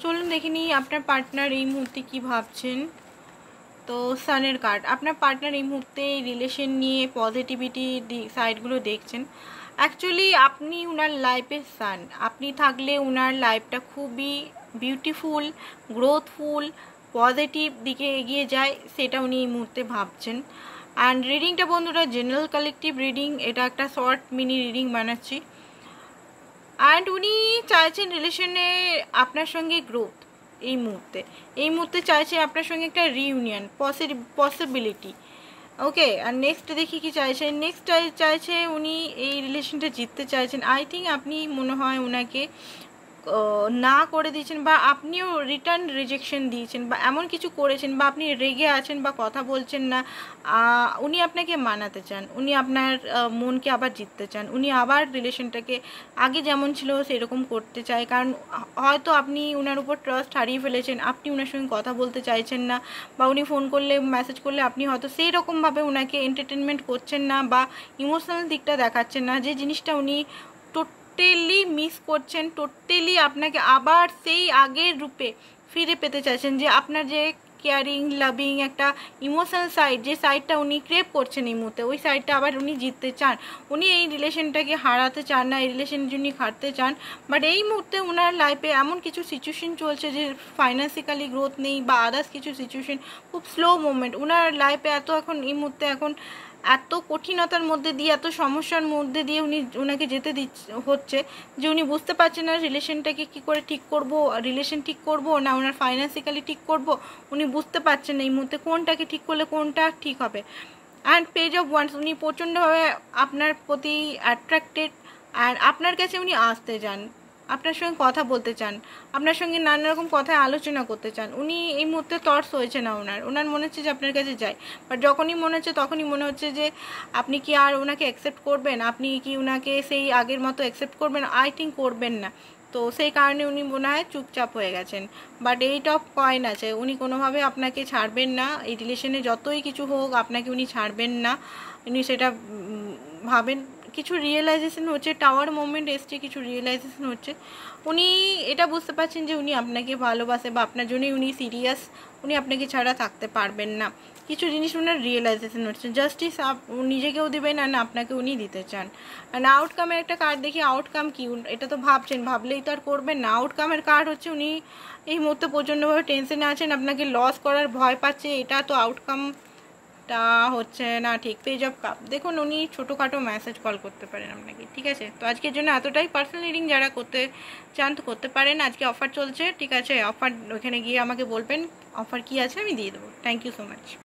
চলুন দেখে নিই আপনার পার্টনার এই মুহূর্তে কি ভাবছেন। তো সানের কার্ড, আপনার পার্টনার এই মুহূর্তে রিলেশন নিয়ে পজিটিভিটি সাইডগুলো দেখছেন। অ্যাকচুয়ালি আপনি উনার লাইফের সান, আপনি থাকলে উনার লাইফটা খুবই বিউটিফুল, গ্রোথফুল, পজিটিভ দিকে এগিয়ে যায়, সেটা উনি এই মুহূর্তে ভাবছেন। অ্যান্ড রিডিংটা বন্ধুরা জেনারেল কালেকটিভ রিডিং, এটা একটা শর্ট মিনি রিডিং বানাচ্ছি। অ্যান্ড উনি চাইছেন রিলেশনে আপনার সঙ্গে গ্রোথ, এই মুহূর্তে চাইছে আপনার সঙ্গে একটা রিইউনিয়ন পসিবিলিটি। ওকে, আর নেক্সট দেখি কি চাইছেন। নেক্সট চাইছে উনি এই রিলেশনটা জিততে চাইছেন। আই থিঙ্ক আপনি মনে হয় ওনাকে না করে দিয়েছেন, বা আপনিও রিটার্ন রিজেকশন দিয়েছেন, বা এমন কিছু করেছেন, বা আপনি রেগে আছেন বা কথা বলছেন না। উনি আপনাকে মানাতে চান, উনি আপনার মনকে আবার জিততে চান, উনি আবার রিলেশনটাকে আগে যেমন ছিল সেরকম করতে চায়। কারণ হয়তো আপনি ওনার উপর ট্রাস্ট হারিয়ে ফেলেছেন, আপনি ওনার সঙ্গে কথা বলতে চাইছেন না, বা উনি ফোন করলে মেসেজ করলে আপনি হয়তো সেই রকমভাবে ওনাকে এন্টারটেনমেন্ট করছেন না, বা ইমোশনাল দিকটা দেখাচ্ছেন না, যে জিনিসটা উনি টোটালি মিস করছেন। টোটালি আপনাকে আবার সেই আগের রূপে ফিরে পেতে চাইছেন, যে আপনার যে কেয়ারিং লাভিং একটা ইমোশনাল সাইড, যে সাইডটা উনি ক্রেভ করছেন এই মুহূর্তে, ওই সাইডটা আবার উনি জিততে চান। উনি এই রিলেশনটাকে হারাতে চান না, এই রিলেশন উনি হারতে চান। বাট এই মুহূর্তে ওনার লাইফে এমন কিছু সিচুয়েশন চলছে যে ফাইন্যান্সিক্যালি গ্রোথ নেই, বা আদার্স কিছু সিচুয়েশন, খুব স্লো মুভমেন্ট ওনার লাইফে। এখন এই মুহূর্তে এত কঠিনতার মধ্যে দিয়ে, এত সমস্যার মধ্যে দিয়ে ওনাকে যেতে হচ্ছে, যে উনি বুঝতে পারছেন না রিলেশনটাকে কি করে ঠিক করব, রিলেশন ঠিক করব না ওনার ফাইন্যান্সিক্যালি ঠিক করব। উনি বুঝতে পারছেন না এই মুহূর্তে কোনটাকে ঠিক করলে কোনটা ঠিক হবে। অ্যান্ড পেজ অফ ওয়ান্স, উনি প্রচণ্ডভাবে আপনার প্রতি অ্যাট্রাক্টেড, আর আপনার কাছে উনি আসতে চান, আপনার সঙ্গে কথা বলতে চান, আপনার সঙ্গে নানা রকম কথায় আলোচনা করতে চান। উনি এই মুহূর্তে তর্স হয়েছে না ওনার মনে হচ্ছে যে আপনার কাছে যায়। বাট যখনই মনে হচ্ছে তখনই মনে হচ্ছে যে আপনি কি আর ওনাকে অ্যাকসেপ্ট করবেন, আপনি কি ওনাকে সেই আগের মতো অ্যাকসেপ্ট করবেন? আই থিঙ্ক করবেন না। তো সেই কারণে উনি মনে হয় চুপচাপ হয়ে গেছেন। বাট এইট অফ কয়েন আছে, উনি কোনোভাবে আপনাকে ছাড়বেন না। এই রিলেশনে যতই কিছু হোক আপনাকে উনি ছাড়বেন না, উনি সেটা ভাবেন। কিছু রিয়েলাইজেশন হচ্ছে, টাওয়ার মোমেন্ট এসছে, কিছু রিয়েলাইজেশন হচ্ছে। উনি এটা বুঝতে পারছেন যে উনি আপনাকে ভালোবাসে, বা আপনার জন্যই উনি সিরিয়াস, উনি আপনাকে ছাড়া থাকতে পারবেন না। কিছু জিনিস ওনার রিয়েলাইজেশন হচ্ছে। জাস্টিস নিজেকেও দেবেন, আর আপনাকে উনি দিতে চান। আর আউটকামের একটা কার্ড দেখি, আউটকাম কি, এটা তো ভাবছেন, ভাবলেই তো আর করবেন না। আউটকামের কার্ড হচ্ছে উনি এই মুহূর্তে প্রচণ্ডভাবে টেনশনে আছেন, আপনাকে লস করার ভয় পাচ্ছে, এটা তো আউটকাম হচ্ছে না ঠিক। পেজ অফ কাপ, দেখুন উনি ছোটোখাটো মেসেজ কল করতে পারেন আপনাকে, ঠিক আছে। তো আজকের জন্য এতটাই। পার্সোনাল রিডিং যারা করতে চান তো করতে পারেন। আজকে অফার চলছে, ঠিক আছে। অফার ওখানে গিয়ে আমাকে বলবেন অফার কি আছে, আমি দিয়ে দেবো। Thank you so much.